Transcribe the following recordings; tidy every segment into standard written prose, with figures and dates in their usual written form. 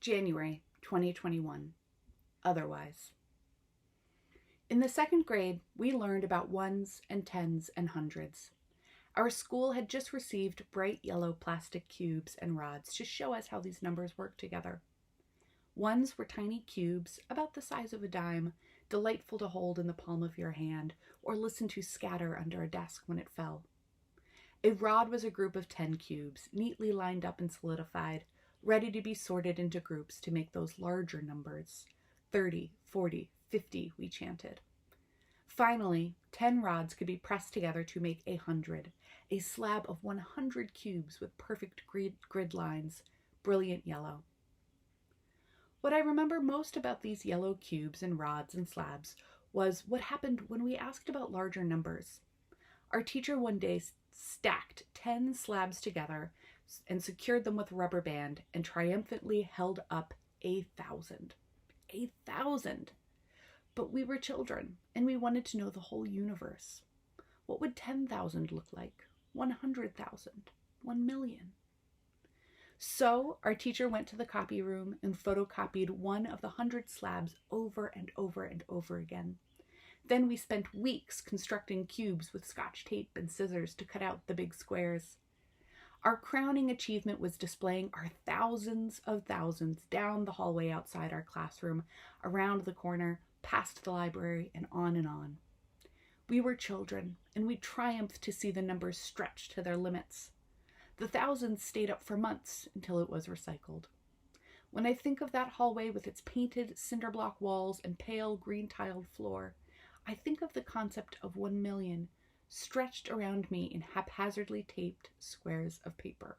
January 2021. Otherwise. In the second grade, we learned about ones and tens and hundreds. Our school had just received bright yellow plastic cubes and rods to show us how these numbers work together. Ones were tiny cubes about the size of a dime, delightful to hold in the palm of your hand or listen to scatter under a desk when it fell. A rod was a group of 10 cubes, neatly lined up and solidified, ready to be sorted into groups to make those larger numbers. 30, 40, 50, we chanted. Finally, 10 rods could be pressed together to make 100, a slab of 100 cubes with perfect grid lines, brilliant yellow. What I remember most about these yellow cubes and rods and slabs was what happened when we asked about larger numbers. Our teacher one day stacked 10 slabs together and secured them with a rubber band and triumphantly held up 1,000. 1,000! But we were children and we wanted to know the whole universe. What would 10,000 look like? 100,000? 1 million? So our teacher went to the copy room and photocopied one of the 100 slabs over and over and over again. Then we spent weeks constructing cubes with Scotch tape and scissors to cut out the big squares. Our crowning achievement was displaying our thousands of thousands down the hallway outside our classroom, around the corner, past the library, and on and on. We were children, and we triumphed to see the numbers stretch to their limits. The thousands stayed up for months until it was recycled. When I think of that hallway with its painted cinder block walls and pale green tiled floor, I think of the concept of 1 million stretched around me in haphazardly taped squares of paper.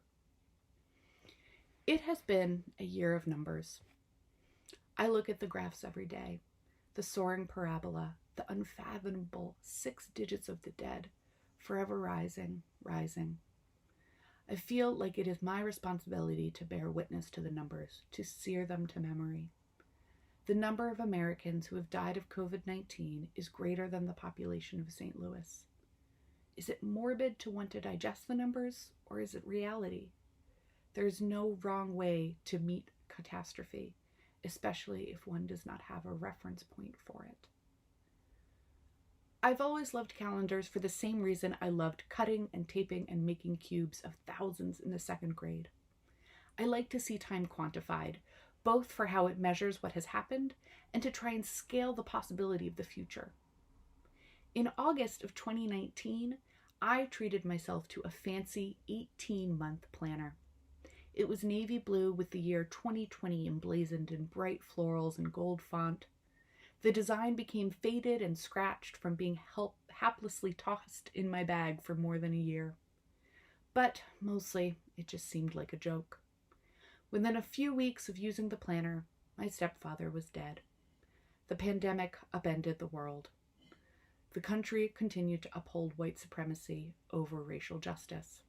It has been a year of numbers. I look at the graphs every day, the soaring parabola, the unfathomable 6 digits of the dead, forever rising, rising. I feel like it is my responsibility to bear witness to the numbers, to sear them to memory. The number of Americans who have died of COVID-19 is greater than the population of St. Louis. Is it morbid to want to digest the numbers, or is it reality? There is no wrong way to meet catastrophe, especially if one does not have a reference point for it. I've always loved calendars for the same reason I loved cutting and taping and making cubes of thousands in the second grade. I like to see time quantified, both for how it measures what has happened and to try and scale the possibility of the future. In August of 2019, I treated myself to a fancy 18-month planner. It was navy blue with the year 2020 emblazoned in bright florals and gold font. The design became faded and scratched from being haplessly tossed in my bag for more than a year. But mostly, it just seemed like a joke. Within a few weeks of using the planner, my stepfather was dead. The pandemic upended the world. The country continued to uphold white supremacy over racial justice.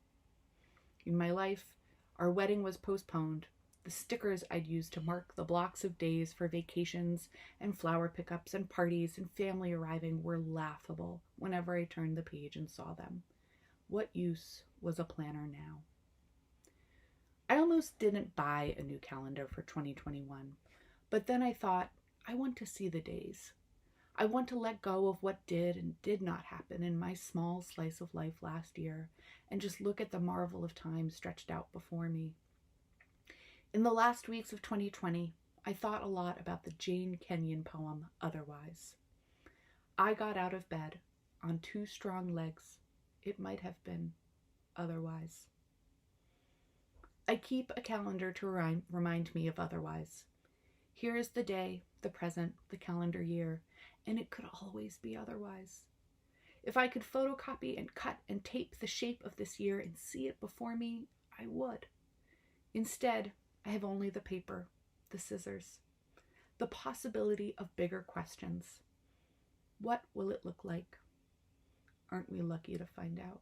In my life, our wedding was postponed. The stickers I'd used to mark the blocks of days for vacations and flower pickups and parties and family arriving were laughable whenever I turned the page and saw them. What use was a planner now? I almost didn't buy a new calendar for 2021, but then I thought, I want to see the days. I want to let go of what did and did not happen in my small slice of life last year and just look at the marvel of time stretched out before me. In the last weeks of 2020, I thought a lot about the Jane Kenyon poem, Otherwise. I got out of bed on 2 strong legs. It might have been otherwise. I keep a calendar to remind me of otherwise. Here is the day, the present, the calendar year, and it could always be otherwise. If I could photocopy and cut and tape the shape of this year and see it before me, I would. Instead, I have only the paper, the scissors, the possibility of bigger questions. What will it look like? Aren't we lucky to find out?